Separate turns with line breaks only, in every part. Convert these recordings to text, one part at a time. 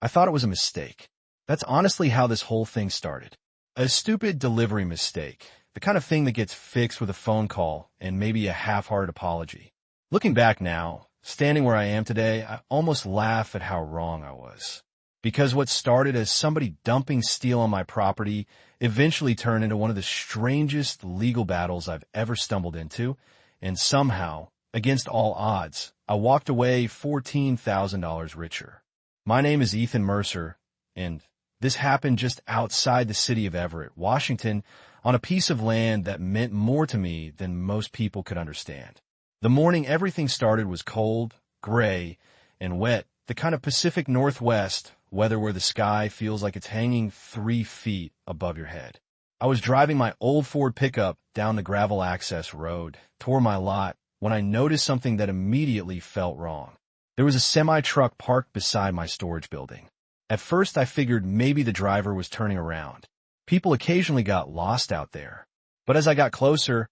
I thought it was a mistake. That's honestly how this whole thing started. A stupid delivery mistake, the kind of thing that gets fixed with a phone call and maybe a half-hearted apology. Looking back now, standing where I am today, I almost laugh at how wrong I was. Because what started as somebody dumping steel on my property eventually turned into one of the strangest legal battles I've ever stumbled into, and somehow, against all odds, I walked away $14,000 richer. My name is Ethan Mercer, and this happened just outside the city of Everett, Washington, on a piece of land that meant more to me than most people could understand. The morning everything started was cold, gray, and wet, the kind of Pacific Northwest weather where the sky feels like it's hanging 3 feet above your head. I was driving my old Ford pickup down the gravel access road toward my lot when I noticed something that immediately felt wrong. There was a semi-truck parked beside my storage building. At first, I figured maybe the driver was turning around. People occasionally got lost out there. But as I got closer,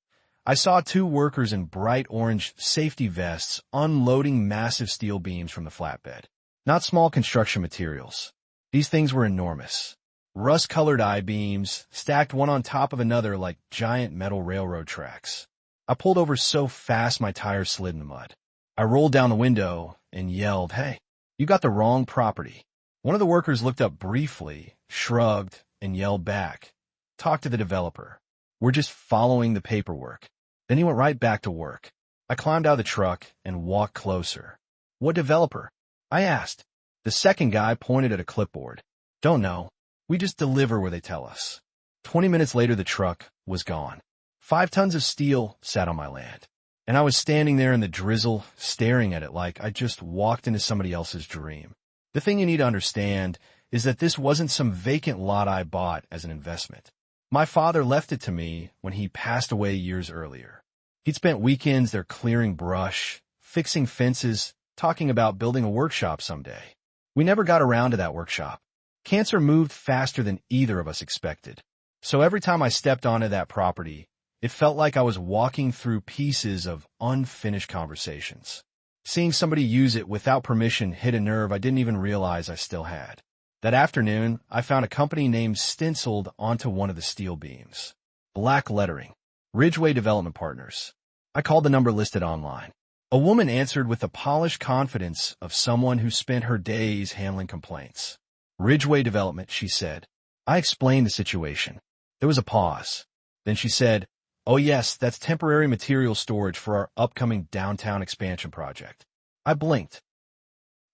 I saw 2 workers in bright orange safety vests unloading massive steel beams from the flatbed. Not small construction materials. These things were enormous. Rust-colored I-beams, stacked one on top of another like giant metal railroad tracks. I pulled over so fast my tires slid in the mud. I rolled down the window and yelled, "Hey, you got the wrong property." One of the workers looked up briefly, shrugged, and yelled back, "Talk to the developer. We're just following the paperwork." Then he went right back to work. I climbed out of the truck and walked closer. "What developer?" I asked. The second guy pointed at a clipboard. "Don't know. We just deliver where they tell us." 20 minutes later, the truck was gone. 5 tons of steel sat on my land, and I was standing there in the drizzle, staring at it like I just walked into somebody else's dream. The thing you need to understand is that this wasn't some vacant lot I bought as an investment. My father left it to me when he passed away years earlier. He'd spent weekends there clearing brush, fixing fences, talking about building a workshop someday. We never got around to that workshop. Cancer moved faster than either of us expected. So every time I stepped onto that property, it felt like I was walking through pieces of unfinished conversations. Seeing somebody use it without permission hit a nerve I didn't even realize I still had. That afternoon, I found a company name stenciled onto one of the steel beams. Black lettering. Ridgeway Development Partners. I called the number listed online. A woman answered with the polished confidence of someone who spent her days handling complaints. "Ridgeway Development," she said. I explained the situation. There was a pause. Then she said, "Oh yes, that's temporary material storage for our upcoming downtown expansion project." I blinked.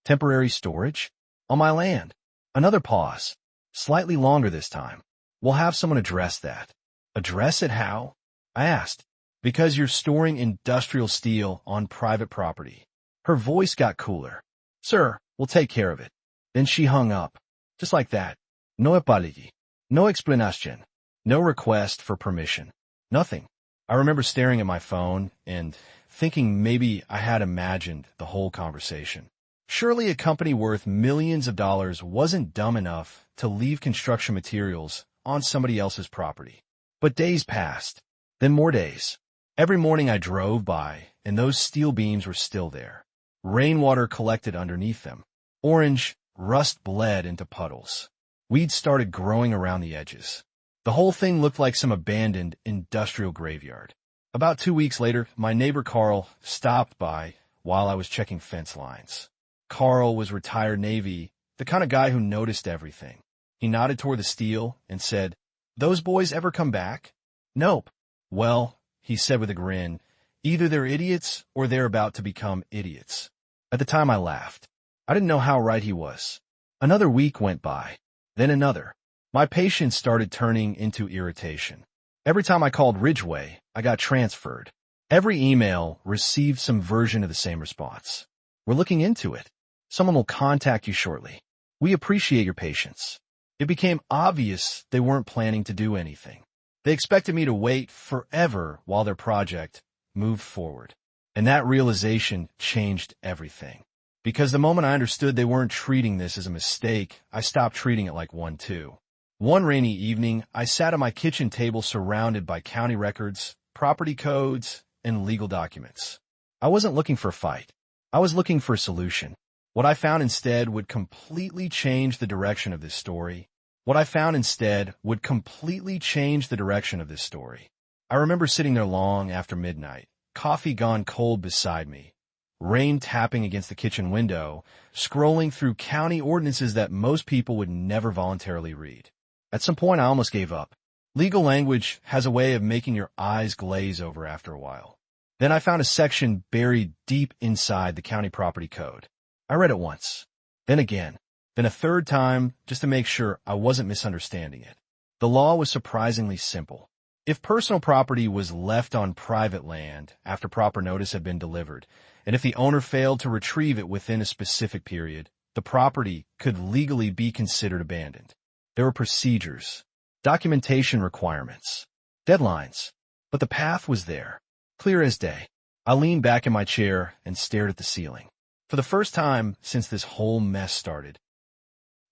Temporary storage? On my land? Another pause. Slightly longer this time. "We'll have someone address that." "Address it how?" I asked. "Because you're storing industrial steel on private property." Her voice got cooler. "Sir, we'll take care of it." Then she hung up. Just like that. No apology. No explanation. No request for permission. Nothing. I remember staring at my phone and thinking maybe I had imagined the whole conversation. Surely a company worth millions of dollars wasn't dumb enough to leave construction materials on somebody else's property. But days passed. Then more days. Every morning I drove by, and those steel beams were still there. Rainwater collected underneath them. Orange, rust bled into puddles. Weeds started growing around the edges. The whole thing looked like some abandoned industrial graveyard. About 2 weeks later, my neighbor Carl stopped by while I was checking fence lines. Carl was retired Navy, the kind of guy who noticed everything. He nodded toward the steel and said, "Those boys ever come back?" "Nope." "Well," he said with a grin, "either they're idiots or they're about to become idiots." At the time I laughed. I didn't know how right he was. Another week went by, then another. My patience started turning into irritation. Every time I called Ridgeway, I got transferred. Every email received some version of the same response. "We're looking into it. Someone will contact you shortly. We appreciate your patience." It became obvious they weren't planning to do anything. They expected me to wait forever while their project moved forward. And that realization changed everything. Because the moment I understood they weren't treating this as a mistake, I stopped treating it like one too. One rainy evening, I sat at my kitchen table surrounded by county records, property codes, and legal documents. I wasn't looking for a fight. I was looking for a solution. What I found instead would completely change the direction of this story. What I found instead would completely change the direction of this story. I remember sitting there long after midnight, coffee gone cold beside me, rain tapping against the kitchen window, scrolling through county ordinances that most people would never voluntarily read. At some point, I almost gave up. Legal language has a way of making your eyes glaze over after a while. Then I found a section buried deep inside the county property code. I read it once, then again, then a third time just to make sure I wasn't misunderstanding it. The law was surprisingly simple. If personal property was left on private land after proper notice had been delivered, and if the owner failed to retrieve it within a specific period, the property could legally be considered abandoned. There were procedures, documentation requirements, deadlines, but the path was there, clear as day. I leaned back in my chair and stared at the ceiling. For the first time since this whole mess started,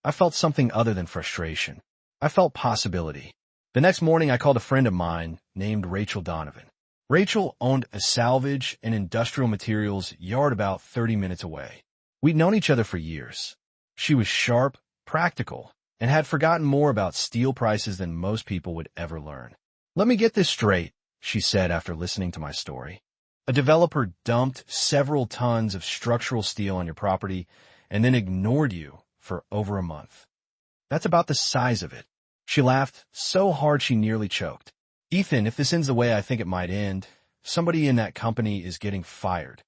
I felt something other than frustration. I felt possibility. The next morning, I called a friend of mine named Rachel Donovan. Rachel owned a salvage and industrial materials yard about 30 minutes away. We'd known each other for years. She was sharp, practical, and had forgotten more about steel prices than most people would ever learn. "Let me get this straight," she said after listening to my story. "A developer dumped several tons of structural steel on your property and then ignored you for over a month. That's about the size of it." She laughed so hard she nearly choked. "Ethan, if this ends the way I think it might end, somebody in that company is getting fired."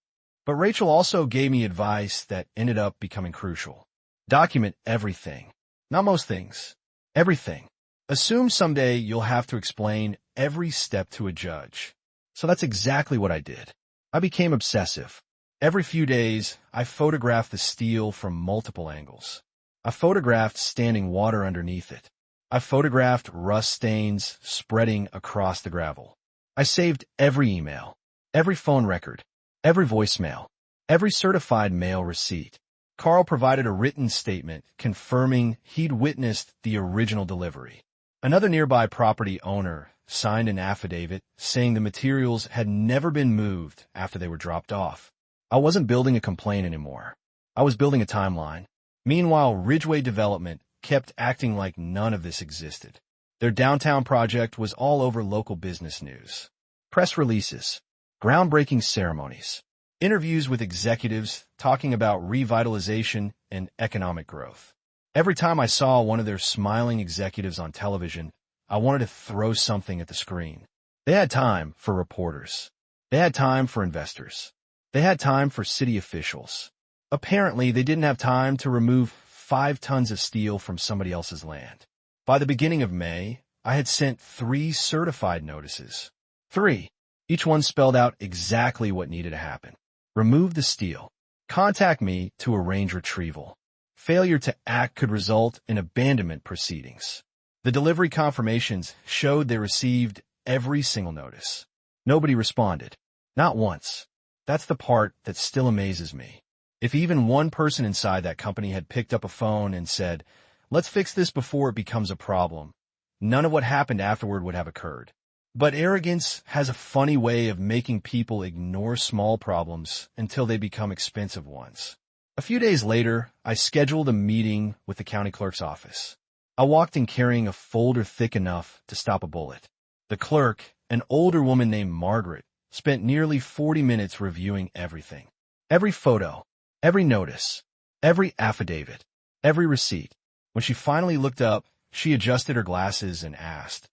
But Rachel also gave me advice that ended up becoming crucial. Document everything. Not most things. Everything. Assume someday you'll have to explain every step to a judge. So that's exactly what I did. I became obsessive. Every few days, I photographed the steel from multiple angles. I photographed standing water underneath it. I photographed rust stains spreading across the gravel. I saved every email, every phone record, every voicemail, every certified mail receipt. Carl provided a written statement confirming he'd witnessed the original delivery. Another nearby property owner signed an affidavit saying the materials had never been moved after they were dropped off. I wasn't building a complaint anymore. I was building a timeline. Meanwhile, Ridgeway Development kept acting like none of this existed. Their downtown project was all over local business news. Press releases, groundbreaking ceremonies, interviews with executives talking about revitalization and economic growth. Every time I saw one of their smiling executives on television, I wanted to throw something at the screen. They had time for reporters. They had time for investors. They had time for city officials. Apparently, they didn't have time to remove 5 tons of steel from somebody else's land. By the beginning of May, I had sent 3 certified notices. 3. Each one spelled out exactly what needed to happen. Remove the steel. Contact me to arrange retrieval. Failure to act could result in abandonment proceedings. The delivery confirmations showed they received every single notice. Nobody responded. Not once. That's the part that still amazes me. If even one person inside that company had picked up a phone and said, "Let's fix this before it becomes a problem," none of what happened afterward would have occurred. But arrogance has a funny way of making people ignore small problems until they become expensive ones. A few days later, I scheduled a meeting with the county clerk's office. I walked in carrying a folder thick enough to stop a bullet. The clerk, an older woman named Margaret, spent nearly 40 minutes reviewing everything. Every photo, every notice, every affidavit, every receipt. When she finally looked up, she adjusted her glasses and asked,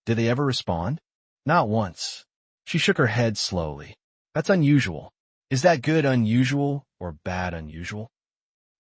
"Did they ever respond?" "Not once." She shook her head slowly. "That's unusual. Is that good unusual or bad unusual?"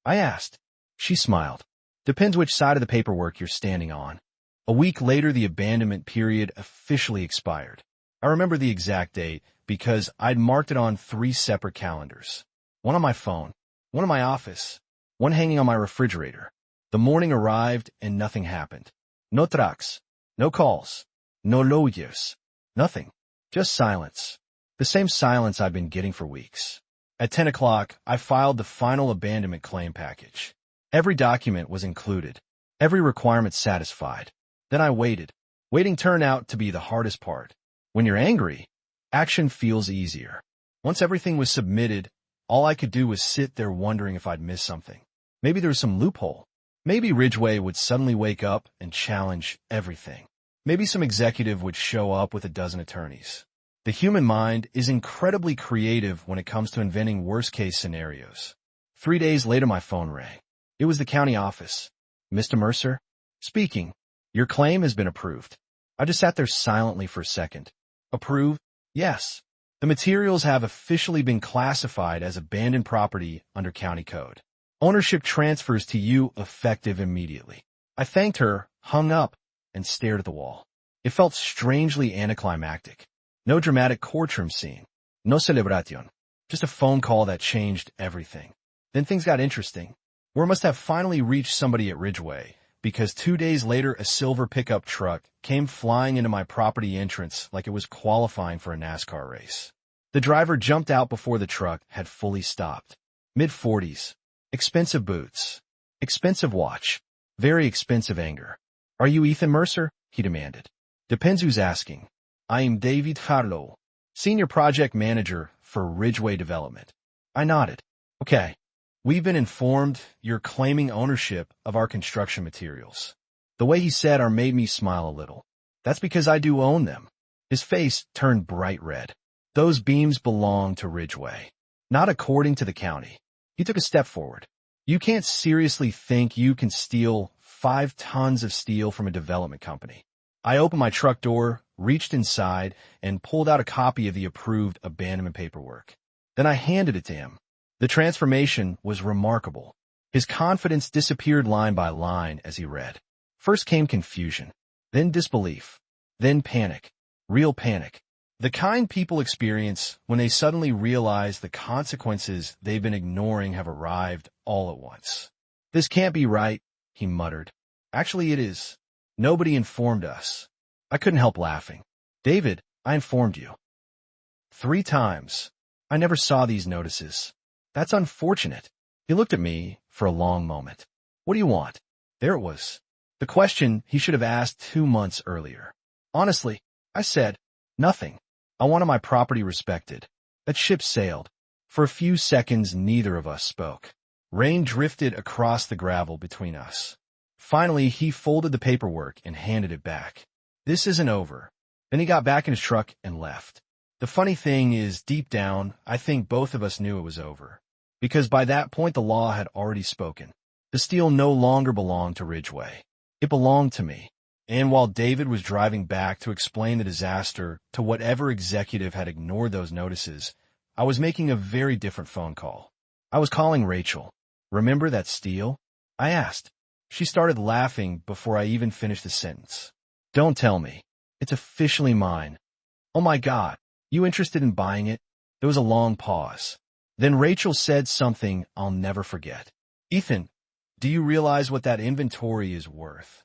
I asked. She smiled. "Depends which side of the paperwork you're standing on." A week later, the abandonment period officially expired. I remember the exact date because I'd marked it on 3 separate calendars. One on my phone, one in my office, one hanging on my refrigerator. The morning arrived and nothing happened. No tracks, no calls, no lawyers, nothing. Just silence. The same silence I've been getting for weeks. At 10 o'clock, I filed the final abandonment claim package. Every document was included. Every requirement satisfied. Then I waited. Waiting turned out to be the hardest part. When you're angry, action feels easier. Once everything was submitted, All I could do was sit there wondering if I'd missed something. Maybe there was some loophole. Maybe Ridgeway would suddenly wake up and challenge everything. Maybe some executive would show up with a dozen attorneys. The human mind is incredibly creative when it comes to inventing worst-case scenarios. 3 days later, my phone rang. It was the county office. Mr. Mercer? Speaking. Your claim has been approved. I just sat there silently for a second. Approved? Yes. The materials have officially been classified as abandoned property under county code. Ownership transfers to you effective immediately. I thanked her, hung up, and stared at the wall. It felt strangely anticlimactic. No dramatic courtroom scene. No celebración. Just a phone call that changed everything. Then things got interesting. Word must have finally reached somebody at Ridgeway, because 2 days later a silver pickup truck came flying into my property entrance like it was qualifying for a NASCAR race. The driver jumped out before the truck had fully stopped. Mid-40s. Expensive boots. Expensive watch. Very expensive anger. Are you Ethan Mercer? He demanded. Depends who's asking. I am David Farlow, Senior Project Manager for Ridgeway Development. I nodded. Okay. We've been informed you're claiming ownership of our construction materials. The way he said "our" made me smile a little. That's because I do own them. His face turned bright red. Those beams belong to Ridgeway. Not according to the county. He took a step forward. You can't seriously think you can steal 5 tons of steel from a development company. I opened my truck door, reached inside, and pulled out a copy of the approved abandonment paperwork. Then I handed it to him. The transformation was remarkable. His confidence disappeared line by line as he read. First came confusion, then disbelief, then panic. Real panic. The kind people experience when they suddenly realize the consequences they've been ignoring have arrived all at once. This can't be right, he muttered. Actually, it is. Nobody informed us. I couldn't help laughing. David, I informed you. 3 times. I never saw these notices. That's unfortunate. He looked at me for a long moment. What do you want? There it was. The question he should have asked 2 months earlier. Honestly, I said, nothing. I wanted my property respected. That ship sailed. For a few seconds, neither of us spoke. Rain drifted across the gravel between us. Finally, he folded the paperwork and handed it back. This isn't over. Then he got back in his truck and left. The funny thing is, deep down, I think both of us knew it was over. Because by that point, the law had already spoken. The steel no longer belonged to Ridgeway. It belonged to me. And while David was driving back to explain the disaster to whatever executive had ignored those notices, I was making a very different phone call. I was calling Rachel. Remember that steel? I asked. She started laughing before I even finished the sentence. Don't tell me. It's officially mine. Oh my God. You interested in buying it? There was a long pause. Then Rachel said something I'll never forget. Ethan, do you realize what that inventory is worth?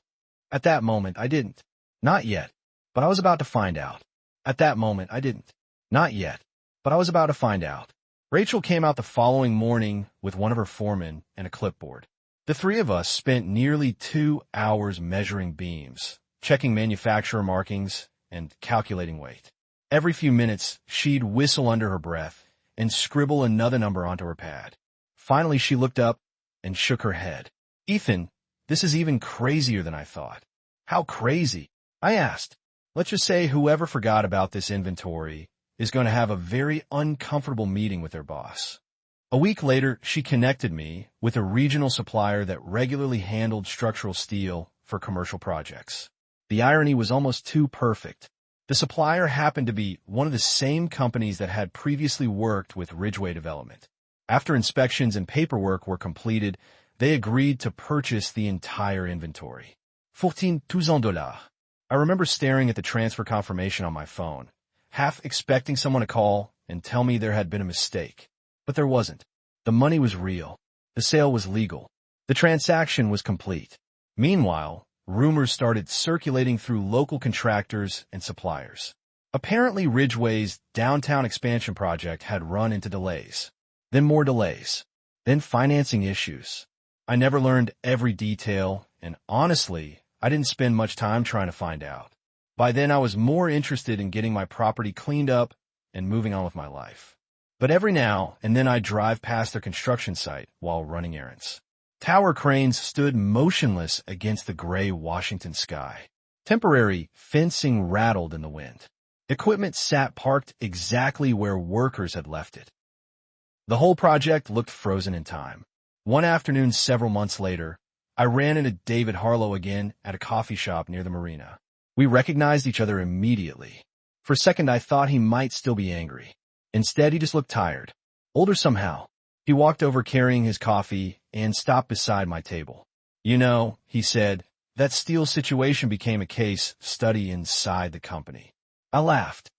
At that moment, I didn't. Not yet. But I was about to find out. At that moment, I didn't. Not yet. But I was about to find out. Rachel came out the following morning with one of her foremen and a clipboard. The 3 of us spent nearly 2 hours measuring beams, checking manufacturer markings, and calculating weight. Every few minutes, she'd whistle under her breath and scribble another number onto her pad. Finally, she looked up and shook her head. Ethan, this is even crazier than I thought. How crazy? I asked. Let's just say whoever forgot about this inventory is going to have a very uncomfortable meeting with their boss. A week later, she connected me with a regional supplier that regularly handled structural steel for commercial projects. The irony was almost too perfect. The supplier happened to be one of the same companies that had previously worked with Ridgeway Development. After inspections and paperwork were completed, they agreed to purchase the entire inventory. $14,000. I remember staring at the transfer confirmation on my phone, half expecting someone to call and tell me there had been a mistake. But there wasn't. The money was real. The sale was legal. The transaction was complete. Meanwhile, rumors started circulating through local contractors and suppliers. Apparently, Ridgeway's downtown expansion project had run into delays. Then more delays. Then financing issues. I never learned every detail, and honestly, I didn't spend much time trying to find out. By then, I was more interested in getting my property cleaned up and moving on with my life. But every now and then I'd drive past their construction site while running errands. Tower cranes stood motionless against the gray Washington sky. Temporary fencing rattled in the wind. Equipment sat parked exactly where workers had left it. The whole project looked frozen in time. One afternoon several months later, I ran into David Harlow again at a coffee shop near the marina. We recognized each other immediately. For a second, I thought he might still be angry. Instead, he just looked tired, older somehow. He walked over carrying his coffee and stopped beside my table. "You know," he said, "that steel situation became a case study inside the company." I laughed.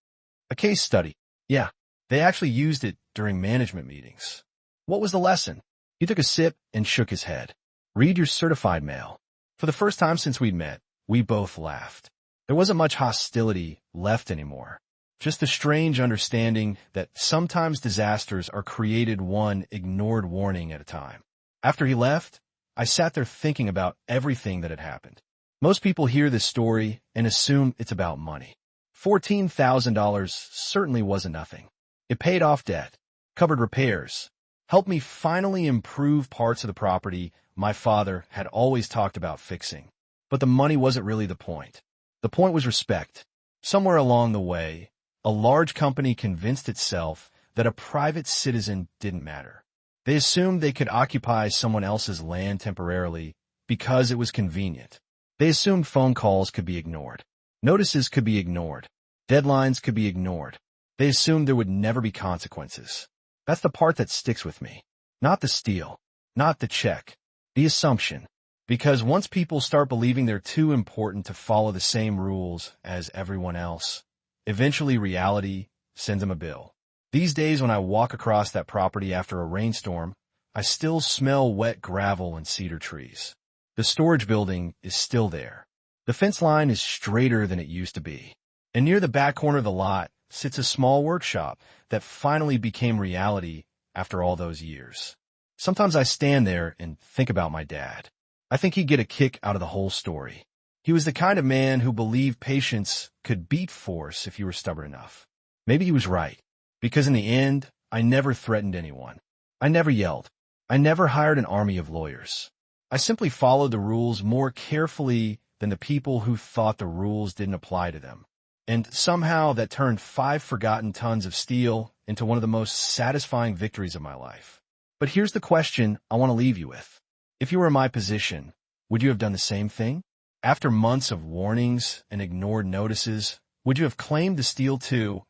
"A case study?" "Yeah, they actually used it during management meetings." "What was the lesson?" He took a sip and shook his head. "Read your certified mail." For the first time since we'd met, we both laughed. There wasn't much hostility left anymore. Just the strange understanding that sometimes disasters are created one ignored warning at a time. After he left, I sat there thinking about everything that had happened. Most people hear this story and assume it's about money. $14,000 certainly wasn't nothing. It paid off debt, covered repairs, helped me finally improve parts of the property my father had always talked about fixing. But the money wasn't really the point. The point was respect. Somewhere along the way, a large company convinced itself that a private citizen didn't matter. They assumed they could occupy someone else's land temporarily because it was convenient. They assumed phone calls could be ignored. Notices could be ignored. Deadlines could be ignored. They assumed there would never be consequences. That's the part that sticks with me. Not the steal, not the check, the assumption. Because once people start believing they're too important to follow the same rules as everyone else, eventually reality sends them a bill. These days when I walk across that property after a rainstorm, I still smell wet gravel and cedar trees. The storage building is still there. The fence line is straighter than it used to be. And near the back corner of the lot sits a small workshop that finally became reality after all those years. Sometimes I stand there and think about my dad. I think he'd get a kick out of the whole story. He was the kind of man who believed patience could beat force if you were stubborn enough. Maybe he was right, because in the end, I never threatened anyone. I never yelled. I never hired an army of lawyers. I simply followed the rules more carefully than the people who thought the rules didn't apply to them. And somehow that turned 5 forgotten tons of steel into one of the most satisfying victories of my life. But here's the question I want to leave you with. If you were in my position, would you have done the same thing? After months of warnings and ignored notices, would you have claimed the steel too,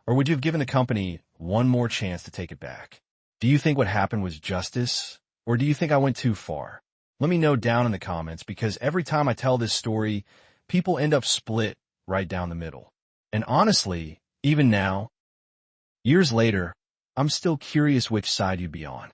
or would you have given the company one more chance to take it back? Do you think what happened was justice, or do you think I went too far? Let me know down in the comments, because every time I tell this story, people end up split right down the middle. And honestly, even now, years later, I'm still curious which side you'd be on.